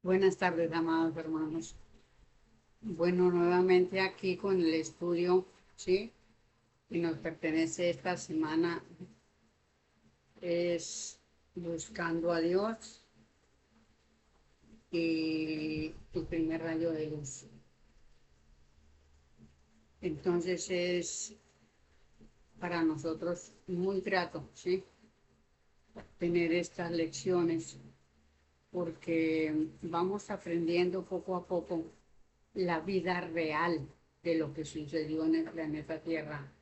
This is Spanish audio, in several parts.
Buenas tardes, amados hermanos. Bueno, nuevamente aquí con el estudio, ¿sí? Y nos pertenece esta semana es buscando a Dios y tu primer rayo de luz. Entonces es para nosotros muy grato, ¿sí? Tener estas lecciones porque vamos aprendiendo poco a poco la vida real de lo que sucedió en el planeta Tierra,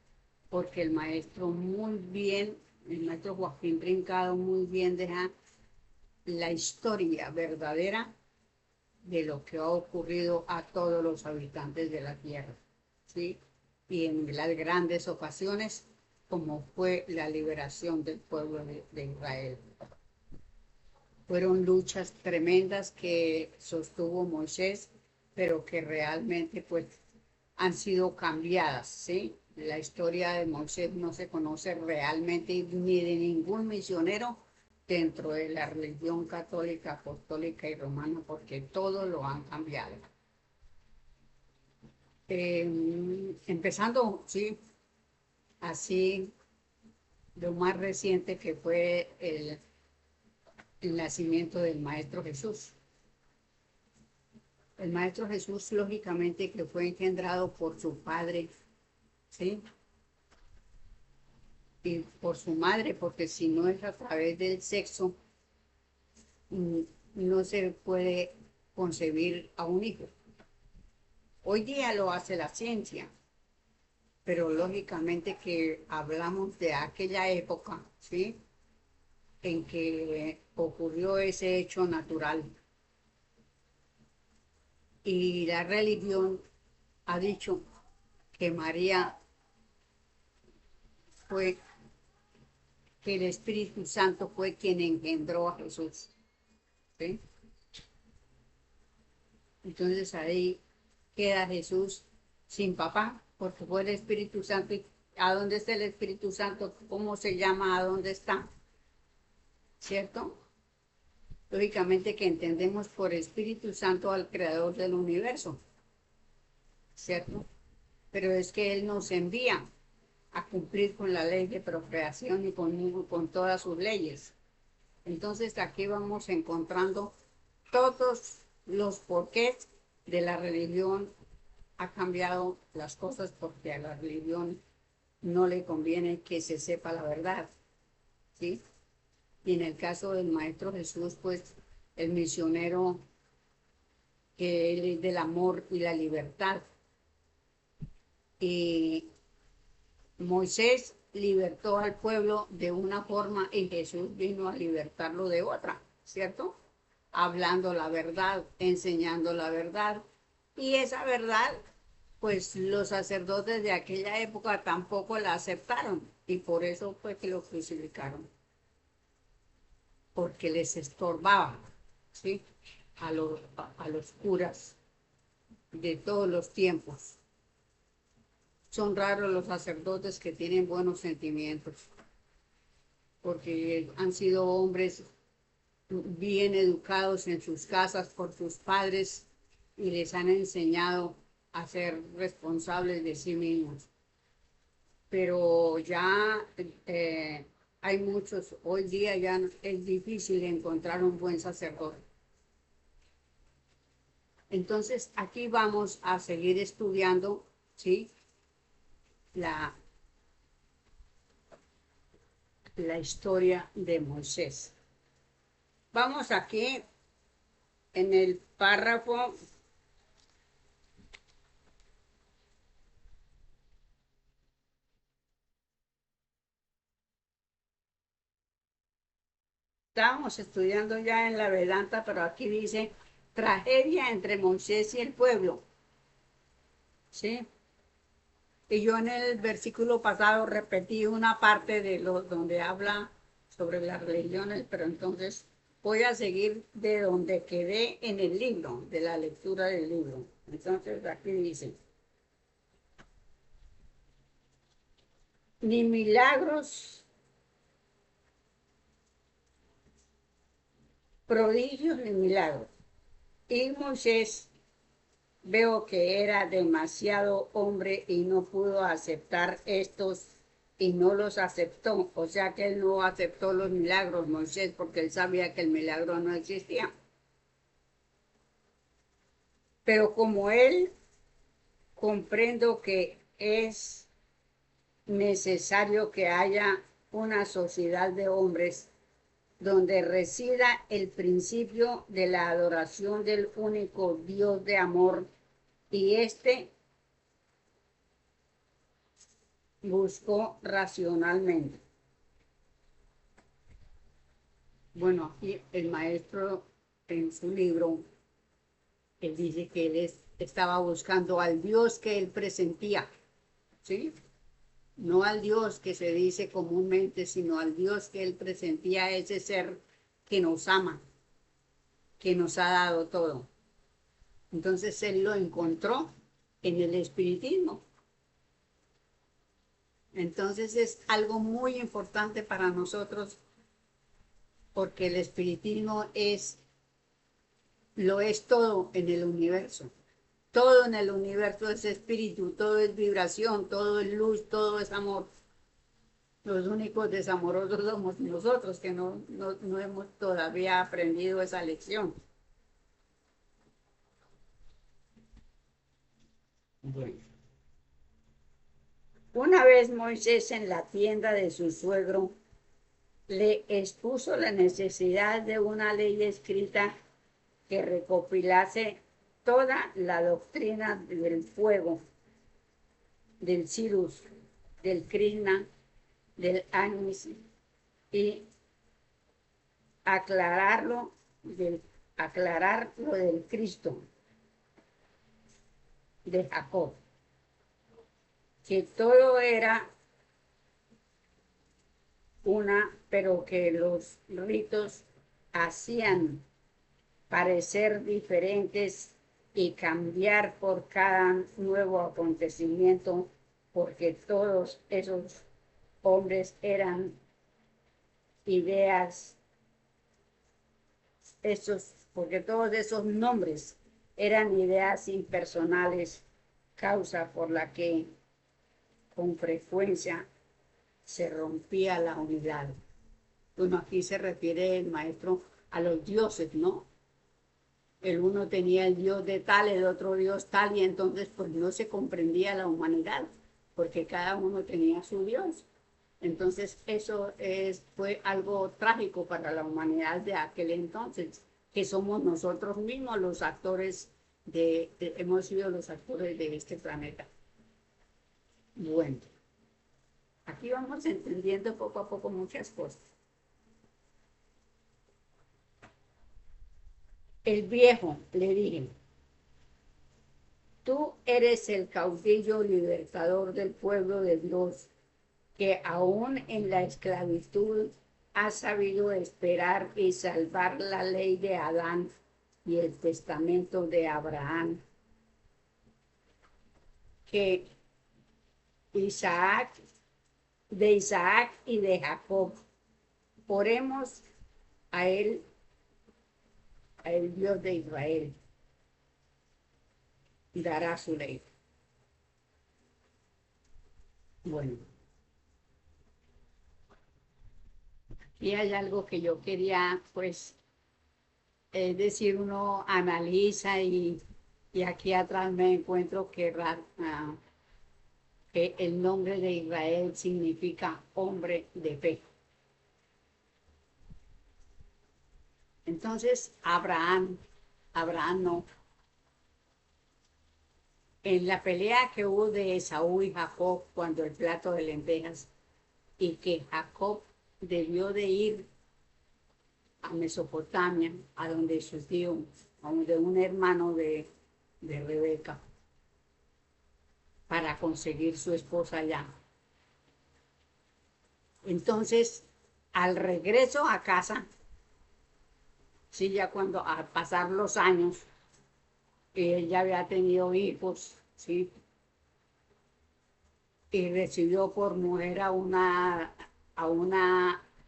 porque el maestro Joaquín Trincado muy bien deja la historia verdadera de lo que ha ocurrido a todos los habitantes de la Tierra, ¿sí? Y en las grandes ocasiones, como fue la liberación del pueblo de Israel. Fueron luchas tremendas que sostuvo Moisés, pero que realmente pues han sido cambiadas, ¿sí? La historia de Moisés no se conoce realmente ni de ningún misionero dentro de la religión católica, apostólica y romana, porque todo lo han cambiado. Empezando, sí, así, lo más reciente que fue el nacimiento del Maestro Jesús. El Maestro Jesús, lógicamente, que fue engendrado por su padre, ¿sí? Y por su madre, porque si no es a través del sexo, mm, no se puede concebir a un hijo. Hoy día lo hace la ciencia, pero lógicamente que hablamos de aquella época, ¿sí? En que ocurrió ese hecho natural. Y la religión ha dicho que María fue, que el Espíritu Santo fue quien engendró a Jesús, ¿sí? Entonces ahí queda Jesús sin papá, porque fue el Espíritu Santo. ¿Y a dónde está el Espíritu Santo? ¿Cómo se llama? ¿A dónde está? ¿Cierto? Lógicamente que entendemos por Espíritu Santo al Creador del universo, ¿cierto? Pero es que Él nos envía a cumplir con la ley de procreación y con todas sus leyes. Entonces aquí vamos encontrando todos los porqués de la religión. Ha cambiado las cosas porque a la religión no le conviene que se sepa la verdad, ¿sí? Y en el caso del Maestro Jesús, pues el misionero que él es del amor y la libertad. Y Moisés libertó al pueblo de una forma y Jesús vino a libertarlo de otra, ¿cierto? Hablando la verdad, enseñando la verdad. Y esa verdad, pues los sacerdotes de aquella época tampoco la aceptaron y por eso fue que lo crucificaron, porque les estorbaba, ¿sí? A los curas de todos los tiempos. Son raros los sacerdotes que tienen buenos sentimientos, porque han sido hombres bien educados en sus casas por sus padres y les han enseñado a ser responsables de sí mismos. Pero ya hay muchos, hoy día ya es difícil encontrar un buen sacerdote. Entonces aquí vamos a seguir estudiando, ¿sí? la, la historia de Moisés. Vamos aquí en el párrafo. Estábamos estudiando ya en la Vedanta, pero aquí dice tragedia entre Moisés y el pueblo, ¿sí? Y yo en el versículo pasado repetí una parte de lo donde habla sobre las religiones, pero entonces voy a seguir de donde quedé en el libro, de la lectura del libro. Entonces aquí dice, ni milagros, prodigios ni milagros. Y Moisés veo que era demasiado hombre y no pudo aceptar estos y no los aceptó. O sea que él no aceptó los milagros, Moisés, porque él sabía que el milagro no existía. Pero como él comprendo que es necesario que haya una sociedad de hombres donde resida el principio de la adoración del único Dios de amor, y éste buscó racionalmente. Bueno, aquí el maestro en su libro, él dice que estaba buscando al Dios que él presentía, ¿sí? No al Dios que se dice comúnmente, sino al Dios que él presentía, ese ser que nos ama, que nos ha dado todo. Entonces él lo encontró en el espiritismo. Entonces es algo muy importante para nosotros porque el espiritismo lo es todo en el universo. Todo en el universo es espíritu, todo es vibración, todo es luz, todo es amor. Los únicos desamorosos somos nosotros que no hemos todavía aprendido esa lección. Bueno. Una vez Moisés en la tienda de su suegro le expuso la necesidad de una ley escrita que recopilase toda la doctrina del fuego, del Sirus, del Krishna, del Anis, y aclararlo aclarar lo del Cristo de Jacob, que todo era pero que los ritos hacían parecer diferentes y cambiar por cada nuevo acontecimiento, porque todos esos hombres eran ideas, porque todos esos nombres eran ideas impersonales, causa por la que con frecuencia se rompía la unidad. Bueno, aquí se refiere el maestro a los dioses, ¿no? El uno tenía el dios de tal, el otro dios tal, y entonces pues no se comprendía la humanidad, porque cada uno tenía su dios. Entonces eso fue algo trágico para la humanidad de aquel entonces, que somos nosotros mismos los actores hemos sido los actores de este planeta. Bueno, aquí vamos entendiendo poco a poco muchas cosas. El viejo le dije: tú eres el caudillo libertador del pueblo de Dios, que aún en la esclavitud ha sabido esperar y salvar la ley de Adán y el testamento de Abraham, que de Isaac y de Jacob. Oremos a él, al Dios de Israel, y dará su ley. Bueno, y hay algo que yo quería, pues, es decir, uno analiza y aquí atrás me encuentro que el nombre de Israel significa hombre de fe. Entonces, Abraham no. En la pelea que hubo de Esaú y Jacob cuando el plato de lentejas, y que Jacob debió de ir a Mesopotamia, a donde su tío, a donde un hermano de Rebeca, para conseguir su esposa allá. Entonces, al regreso a casa, sí, ya cuando a pasar los años, él ya había tenido hijos, sí, y recibió por mujer a una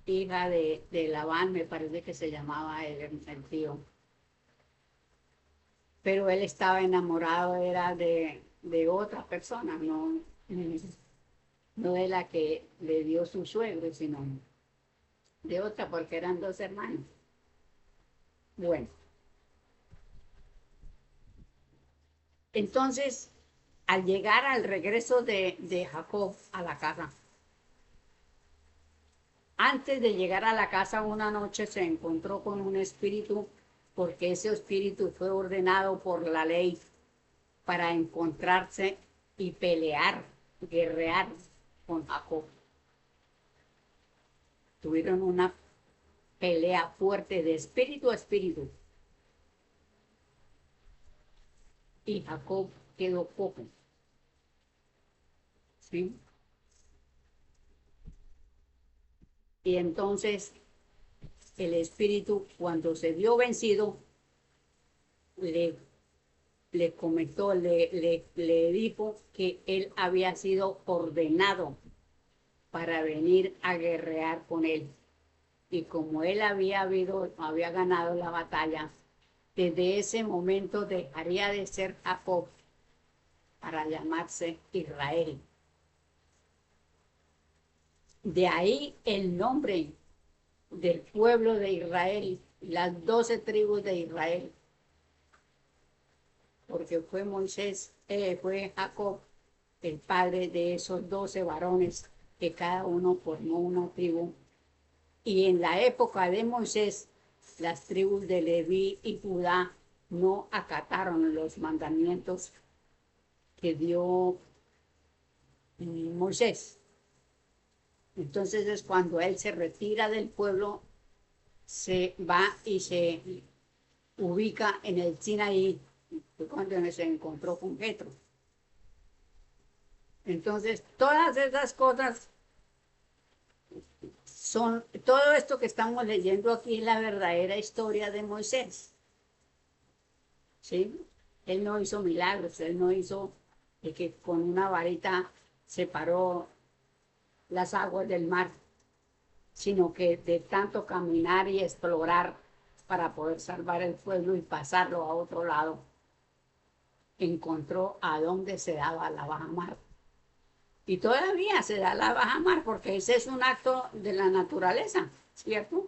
hija de Labán, me parece que se llamaba el tío. pero él estaba enamorado, era de otra persona, no de la que le dio su suegro, sino de otra, porque eran dos hermanos. Bueno, entonces, al llegar al regreso de Jacob a la casa, antes de llegar a la casa una noche se encontró con un espíritu, porque ese espíritu fue ordenado por la ley para encontrarse y pelear, guerrear con Jacob. Tuvieron una pelea fuerte de espíritu a espíritu y Jacob quedó cojo. ¿Sí? Y entonces el espíritu, cuando se vio vencido, le, le comentó, le dijo que él había sido ordenado para venir a guerrear con él. Y como él había ganado la batalla, desde ese momento dejaría de ser Jacob para llamarse Israel. De ahí el nombre del pueblo de Israel, las 12 tribus de Israel, porque fue fue Jacob el padre de esos 12 varones que cada uno formó una tribu. Y en la época de Moisés, las tribus de Leví y Judá no acataron los mandamientos que dio Moisés. Entonces es cuando él se retira del pueblo, se va y se ubica en el Sinaí, fue cuando se encontró con Jetro. Entonces, todas esas cosas todo esto que estamos leyendo aquí es la verdadera historia de Moisés. ¿Sí? Él no hizo milagros, él no hizo que con una varita separó las aguas del mar, sino que de tanto caminar y explorar para poder salvar el pueblo y pasarlo a otro lado, encontró a dónde se daba la bajamar. Y todavía se da la bajamar porque ese es un acto de la naturaleza, ¿cierto?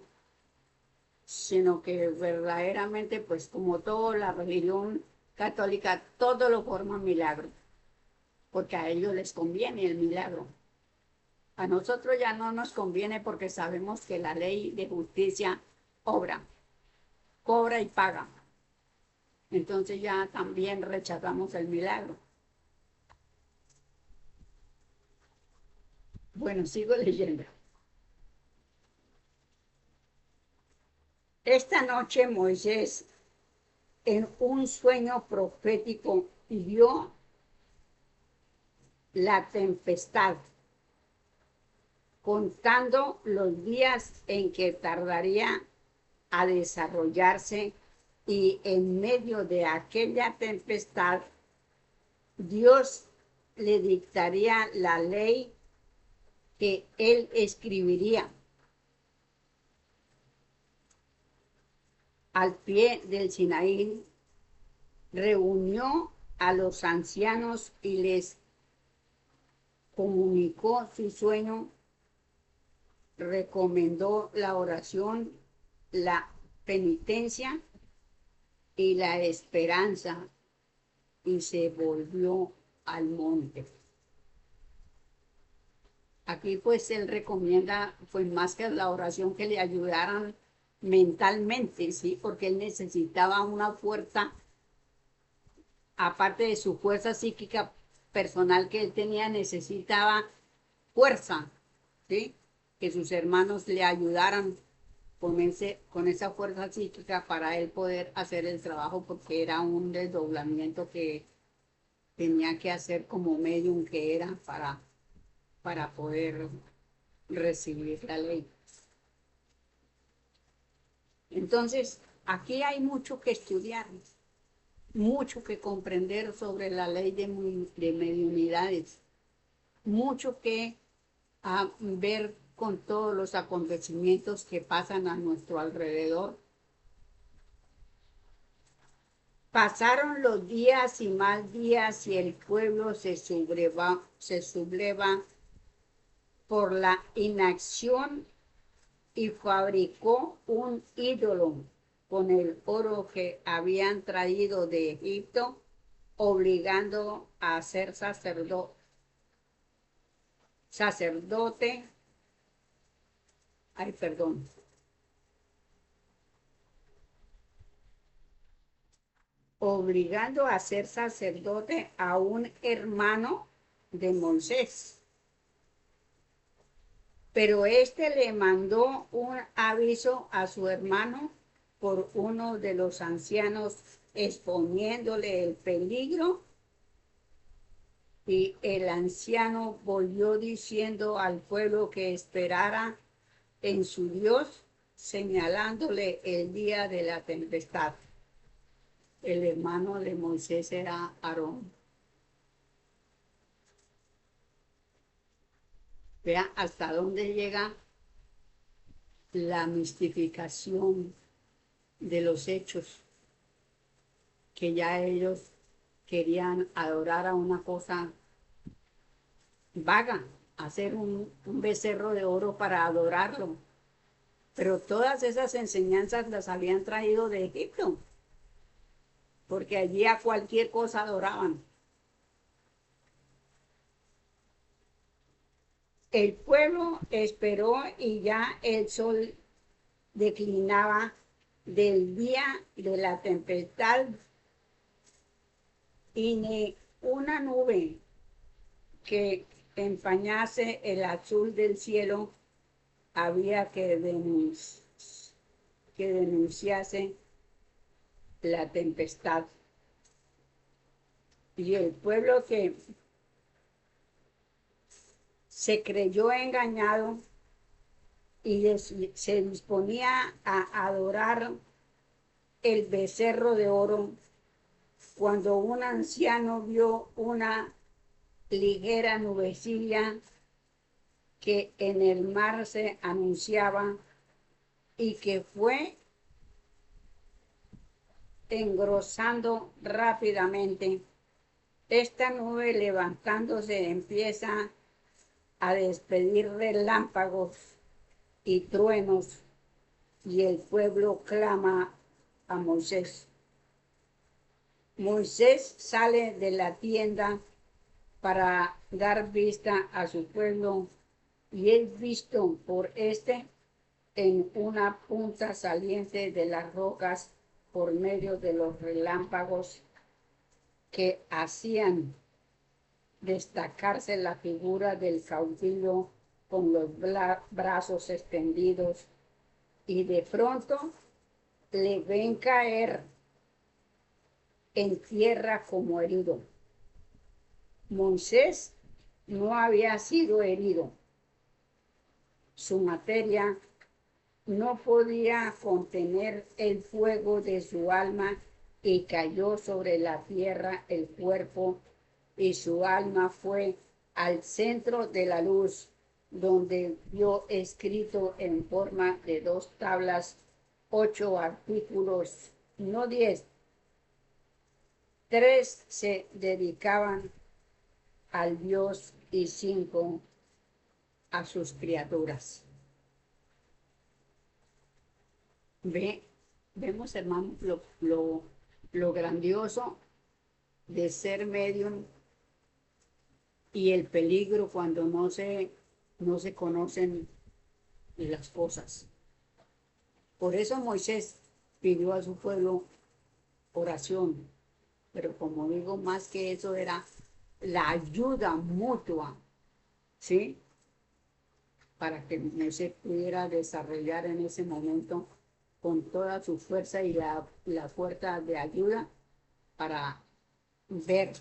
Sino que verdaderamente, pues como toda la religión católica, todo lo forma milagro, porque a ellos les conviene el milagro. A nosotros ya no nos conviene porque sabemos que la ley de justicia obra, cobra y paga. Entonces ya también rechazamos el milagro. Bueno, sigo leyendo. Esta noche Moisés, en un sueño profético, vio la tempestad, contando los días en que tardaría a desarrollarse, y en medio de aquella tempestad Dios le dictaría la ley que él escribiría. Al pie del Sinaí reunió a los ancianos y les comunicó su sueño, recomendó la oración, la penitencia y la esperanza, y se volvió al monte. Aquí pues él recomienda pues más que la oración, que le ayudaran mentalmente, ¿sí? Porque él necesitaba una fuerza, aparte de su fuerza psíquica personal que él tenía, necesitaba fuerza, ¿sí? Que sus hermanos le ayudaran con esa fuerza psíquica para él poder hacer el trabajo, porque era un desdoblamiento que tenía que hacer como medium que era para poder recibir la ley. Entonces, aquí hay mucho que estudiar, mucho que comprender sobre la ley de mediunidades, mucho que ver con todos los acontecimientos que pasan a nuestro alrededor. Pasaron los días y más días y el pueblo se subleva por la inacción y fabricó un ídolo con el oro que habían traído de Egipto, obligando a ser sacerdote, ay, perdón, obligando a ser sacerdote a un hermano de Moisés. Pero éste le mandó un aviso a su hermano por uno de los ancianos, exponiéndole el peligro. Y el anciano volvió diciendo al pueblo que esperara en su Dios, señalándole el día de la tempestad. El hermano de Moisés era Aarón. Vea hasta dónde llega la mistificación de los hechos, que ya ellos querían adorar a una cosa vaga, hacer un becerro de oro para adorarlo. Pero todas esas enseñanzas las habían traído de Egipto, porque allí a cualquier cosa adoraban. El pueblo esperó y ya el sol declinaba del día de la tempestad y ni una nube que empañase el azul del cielo había que denunciase la tempestad. Y el pueblo que se creyó engañado y se disponía a adorar el becerro de oro, cuando un anciano vio una ligera nubecilla que en el mar se anunciaba y que fue engrosando rápidamente. Esta nube, levantándose, empieza a despedir relámpagos y truenos, y el pueblo clama a Moisés. Moisés sale de la tienda para dar vista a su pueblo y es visto por este en una punta saliente de las rocas por medio de los relámpagos que hacían destacarse la figura del caudillo con los brazos extendidos, y de pronto le ven caer en tierra como herido. Moisés no había sido herido. Su materia no podía contener el fuego de su alma y cayó sobre la tierra el cuerpo, y su alma fue al centro de la luz, donde vio escrito en forma de 2 tablas 8 artículos, no 10. 3 se dedicaban al Dios y 5 a sus criaturas. Vemos, hermano, lo grandioso de ser medium y el peligro cuando no se conocen las cosas. Por eso Moisés pidió a su pueblo oración, pero como digo, más que eso era la ayuda mutua, ¿sí? Para que Moisés pudiera desarrollar en ese momento con toda su fuerza y la fuerza de ayuda para ver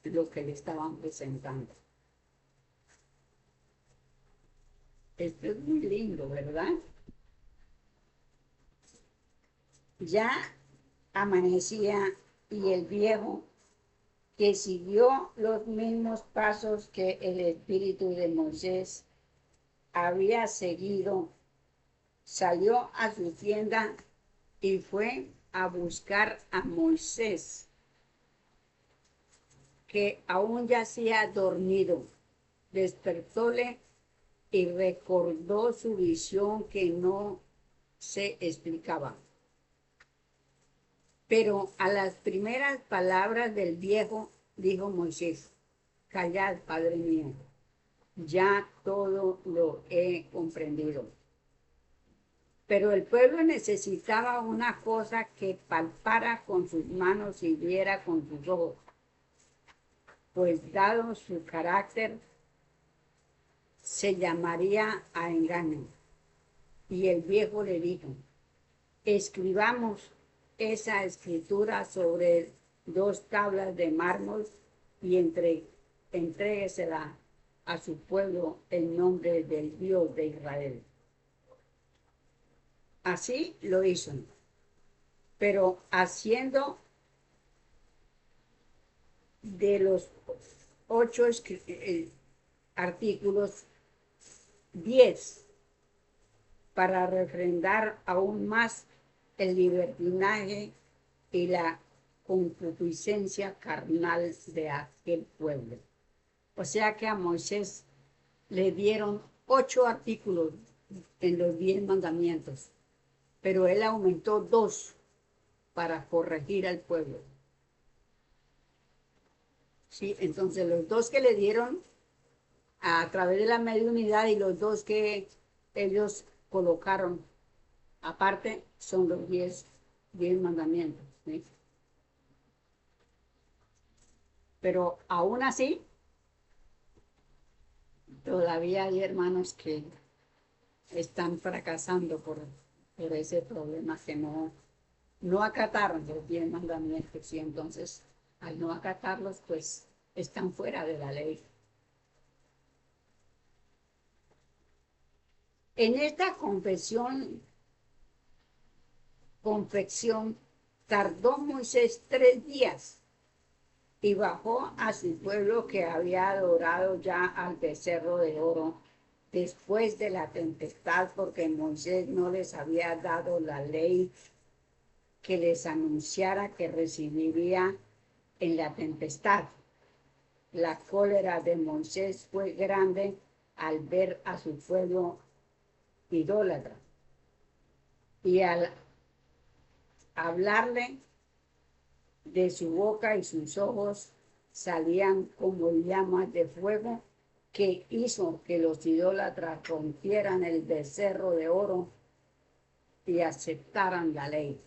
lo que le estaban presentando. Esto es muy lindo, ¿verdad? Ya amanecía y el viejo, que siguió los mismos pasos que el espíritu de Moisés había seguido, salió a su tienda y fue a buscar a Moisés, que aún yacía dormido. Despertóle y recordó su visión que no se explicaba. Pero a las primeras palabras del viejo, dijo Moisés: callad, padre mío, ya todo lo he comprendido. Pero el pueblo necesitaba una cosa que palpara con sus manos y viera con sus ojos, pues dado su carácter, se llamaría a engaño. Y el viejo le dijo: escribamos esa escritura sobre 2 tablas de mármol y entréguesela a su pueblo en nombre del Dios de Israel. Así lo hizo, pero haciendo de los 8 artículos 10 para refrendar aún más el libertinaje y la concupiscencia carnal de aquel pueblo. O sea que a Moisés le dieron 8 artículos en los 10 mandamientos, pero él aumentó 2 para corregir al pueblo. Sí, entonces los 2 que le dieron a través de la mediunidad y los 2 que ellos colocaron aparte son los 10 mandamientos, ¿sí? Pero aún así, todavía hay hermanos que están fracasando por ese problema, que no acataron los 10 mandamientos, y entonces al no acatarlos, pues están fuera de la ley. En esta confección tardó Moisés 3 días y bajó a su pueblo, que había adorado ya al becerro de oro después de la tempestad, porque Moisés no les había dado la ley que les anunciara que recibiría en la tempestad. La cólera de Moisés fue grande al ver a su pueblo idólatra, y al hablarle, de su boca y sus ojos salían como llamas de fuego, que hizo que los idólatras rompieran el becerro de oro y aceptaran la ley.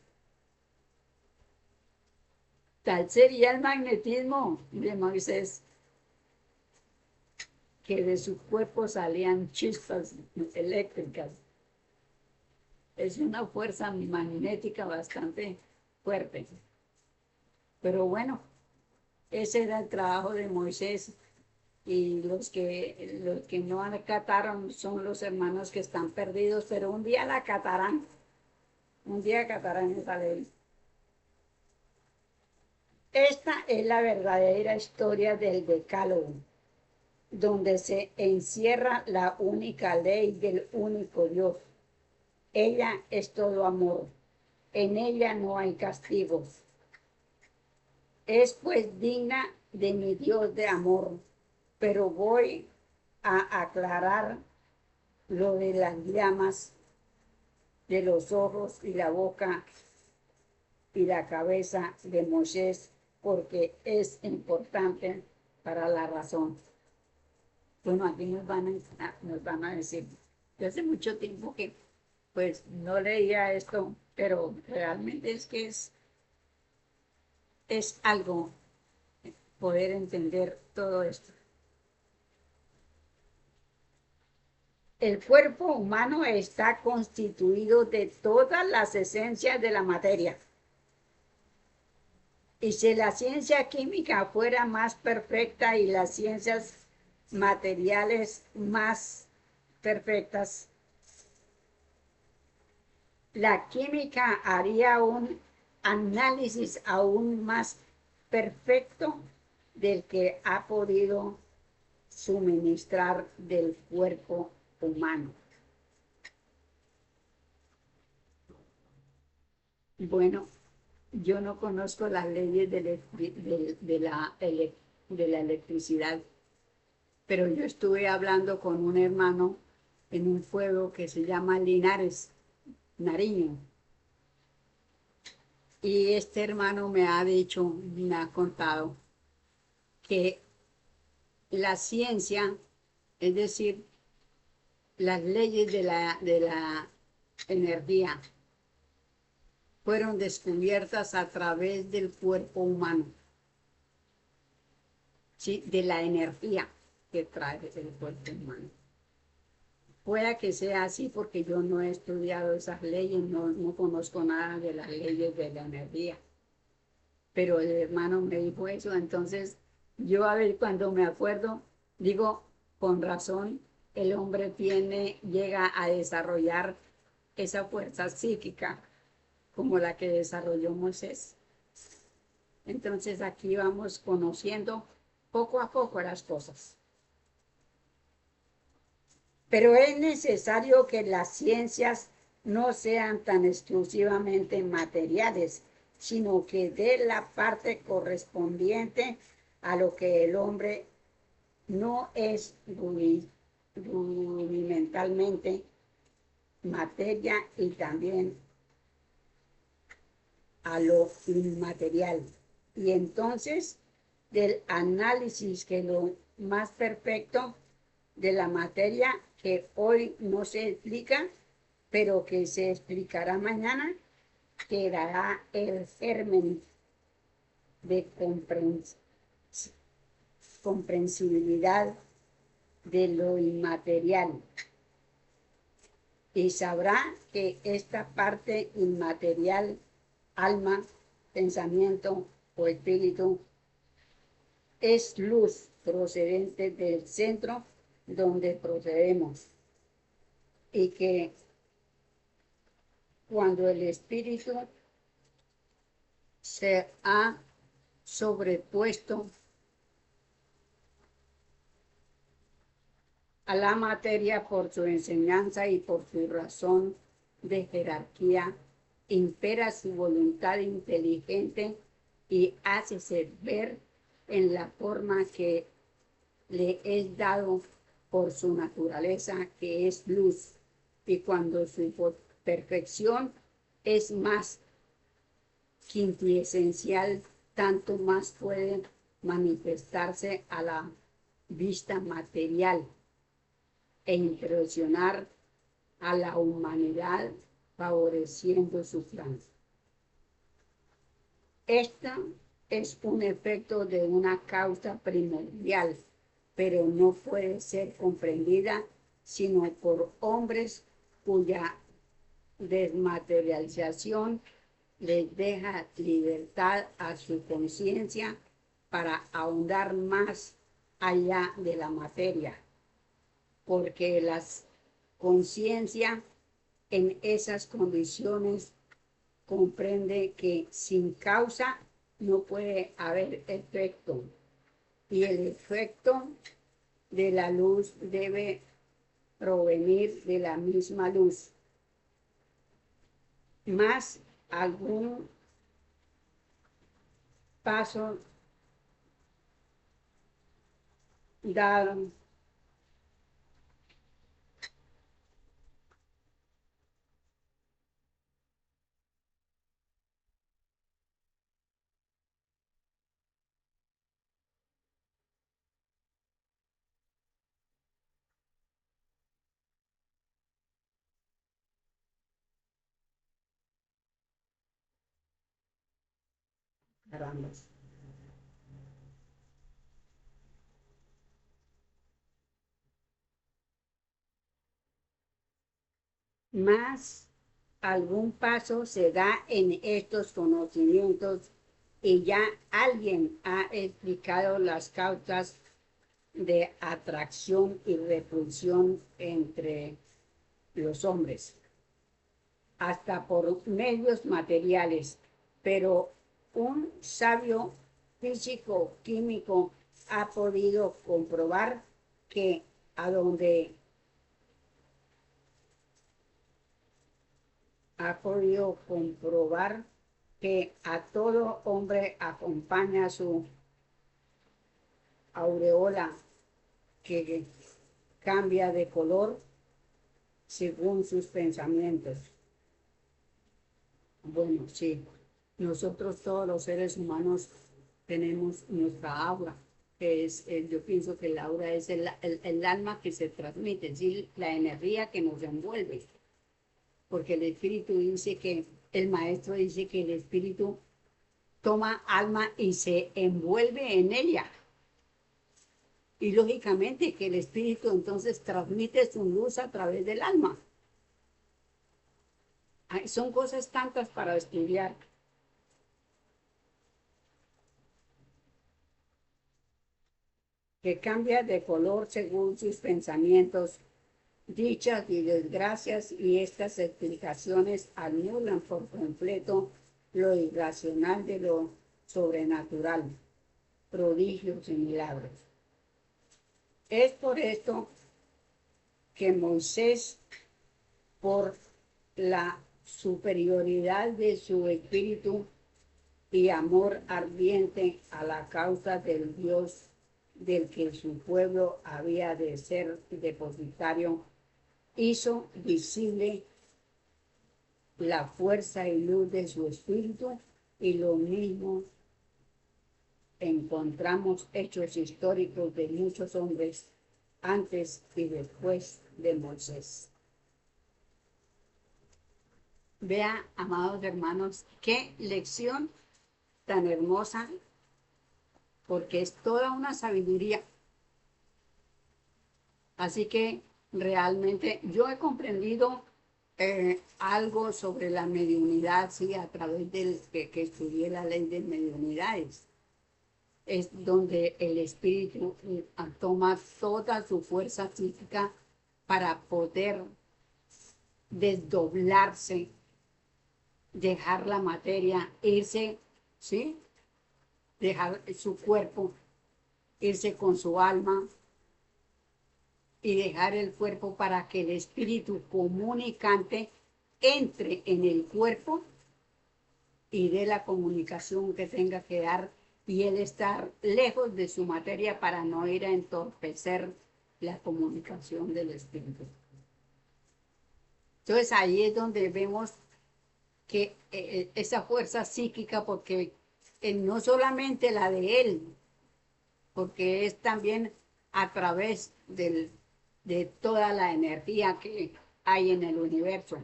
Tal sería el magnetismo de Moisés, que de su cuerpo salían chispas eléctricas. Es una fuerza magnética bastante fuerte. Pero bueno, ese era el trabajo de Moisés, y los que no acataron son los hermanos que están perdidos, pero un día la acatarán, un día acatarán esa ley. Esta es la verdadera historia del Decálogo, donde se encierra la única ley del único Dios. Ella es todo amor, en ella no hay castigos. Es pues digna de mi Dios de amor, pero voy a aclarar lo de las llamas de los ojos y la boca y la cabeza de Moisés, porque es importante para la razón. Bueno, aquí nos van a decir, yo hace mucho tiempo que pues no leía esto, pero realmente es que es algo poder entender todo esto. El cuerpo humano está constituido de todas las esencias de la materia. Y si la ciencia química fuera más perfecta y las ciencias materiales más perfectas, la química haría un análisis aún más perfecto del que ha podido suministrar del cuerpo humano. Bueno, yo no conozco las leyes de la electricidad, pero yo estuve hablando con un hermano en un pueblo que se llama Linares, Nariño, y este hermano me ha dicho, me ha contado que la ciencia, es decir, las leyes de la energía, fueron descubiertas a través del cuerpo humano, ¿sí? De la energía que trae el cuerpo humano. Pueda que sea así porque yo no he estudiado esas leyes, no conozco nada de las leyes de la energía, pero el hermano me dijo eso, entonces yo a ver cuando me acuerdo, digo, con razón, el hombre llega a desarrollar esa fuerza psíquica como la que desarrolló Moisés. Entonces aquí vamos conociendo poco a poco las cosas. Pero es necesario que las ciencias no sean tan exclusivamente materiales, sino que dé la parte correspondiente a lo que el hombre no es rudimentalmente materia y también a lo inmaterial. Y entonces del análisis que lo más perfecto de la materia que hoy no se explica, pero que se explicará mañana, que dará el germen de comprensibilidad de lo inmaterial. Y sabrá que esta parte inmaterial, alma, pensamiento o espíritu, es luz procedente del centro donde procedemos y que cuando el espíritu se ha sobrepuesto a la materia por su enseñanza y por su razón de jerarquía, impera su voluntad inteligente y hace ver en la forma que le es dado por su naturaleza, que es luz, y cuando su perfección es más quintiesencial, tanto más puede manifestarse a la vista material e impresionar a la humanidad favoreciendo su plan. Esto es un efecto de una causa primordial, pero no puede ser comprendida sino por hombres cuya desmaterialización les deja libertad a su conciencia para ahondar más allá de la materia, porque la conciencia en esas condiciones comprende que sin causa no puede haber efecto, y el efecto de la luz debe provenir de la misma luz. Más algún paso dado caramba, más algún paso se da en estos conocimientos y ya alguien ha explicado las causas de atracción y repulsión entre los hombres, hasta por medios materiales, pero un sabio físico químico ha podido comprobar que a donde ha podido comprobar que a todo hombre acompaña su aureola que cambia de color según sus pensamientos. Bueno, sí, nosotros todos los seres humanos tenemos nuestra aura, que es, yo pienso que el aura es el alma que se transmite, es decir, la energía que nos envuelve, porque el espíritu dice que, el maestro dice que el espíritu toma alma y se envuelve en ella. Y lógicamente que el espíritu entonces transmite su luz a través del alma. Son cosas tantas para estudiar. Que cambia de color según sus pensamientos, dichas y desgracias, y estas explicaciones anulan por completo lo irracional de lo sobrenatural, prodigios y milagros. Es por esto que Moisés, por la superioridad de su espíritu y amor ardiente a la causa del Dios del que su pueblo había de ser depositario, hizo visible la fuerza y luz de su espíritu, y lo mismo encontramos hechos históricos de muchos hombres antes y después de Moisés. Vea, amados hermanos, qué lección tan hermosa, porque es toda una sabiduría. Así que realmente yo he comprendido algo sobre la mediunidad, sí, a través del que estudié la ley de mediunidades. Es donde el espíritu toma toda su fuerza psíquica para poder desdoblarse, dejar la materia, irse, ¿sí? Dejar su cuerpo, irse con su alma y dejar el cuerpo para que el espíritu comunicante entre en el cuerpo y dé la comunicación que tenga que dar, y él estar lejos de su materia para no ir a entorpecer la comunicación del espíritu. Entonces ahí es donde vemos que esa fuerza psíquica, porque no solamente la de él, porque es también a través de toda la energía que hay en el universo.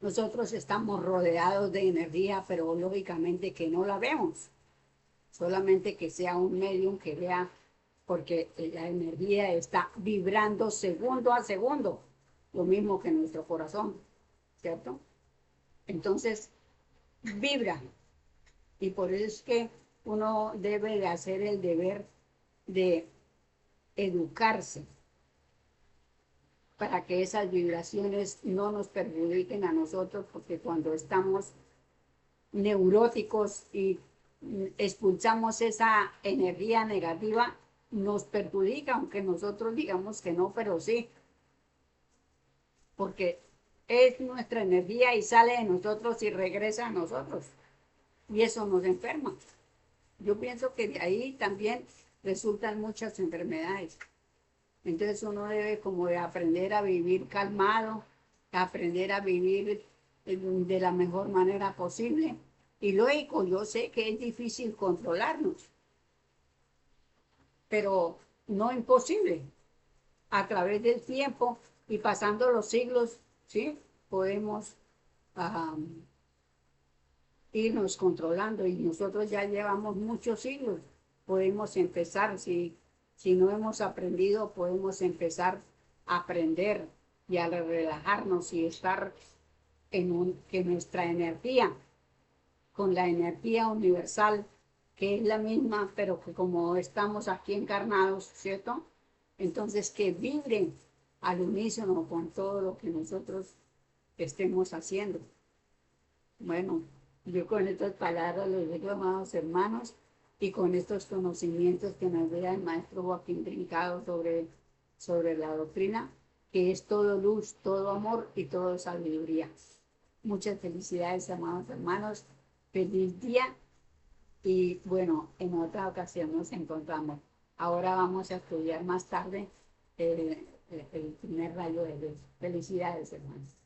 Nosotros estamos rodeados de energía, pero lógicamente que no la vemos. Solamente que sea un medium que vea, porque la energía está vibrando segundo a segundo, lo mismo que nuestro corazón, ¿cierto? Entonces, vibra. Y por eso es que uno debe de hacer el deber de educarse para que esas vibraciones no nos perjudiquen a nosotros, porque cuando estamos neuróticos y expulsamos esa energía negativa, nos perjudica, aunque nosotros digamos que no, pero sí, porque es nuestra energía y sale de nosotros y regresa a nosotros, y eso nos enferma. Yo pienso que de ahí también resultan muchas enfermedades. Entonces uno debe como de aprender a vivir calmado, aprender a vivir de la mejor manera posible. Y lógico, yo sé que es difícil controlarnos, pero no imposible. A través del tiempo y pasando los siglos, ¿sí? Podemos irnos controlando, y nosotros ya llevamos muchos siglos. Podemos empezar, si no hemos aprendido, podemos empezar a aprender y a relajarnos y estar que nuestra energía, con la energía universal, que es la misma, pero que como estamos aquí encarnados, ¿cierto? Entonces que vibren al unísono con todo lo que nosotros estemos haciendo. Bueno, yo con estas palabras les digo, amados hermanos, y con estos conocimientos que nos da el maestro Joaquín Trincado sobre la doctrina, que es todo luz, todo amor y todo sabiduría. Muchas felicidades, amados hermanos. Feliz día. Y bueno, en otra ocasión nos encontramos. Ahora vamos a estudiar más tarde el primer rayo de luz. Felicidades, hermanos.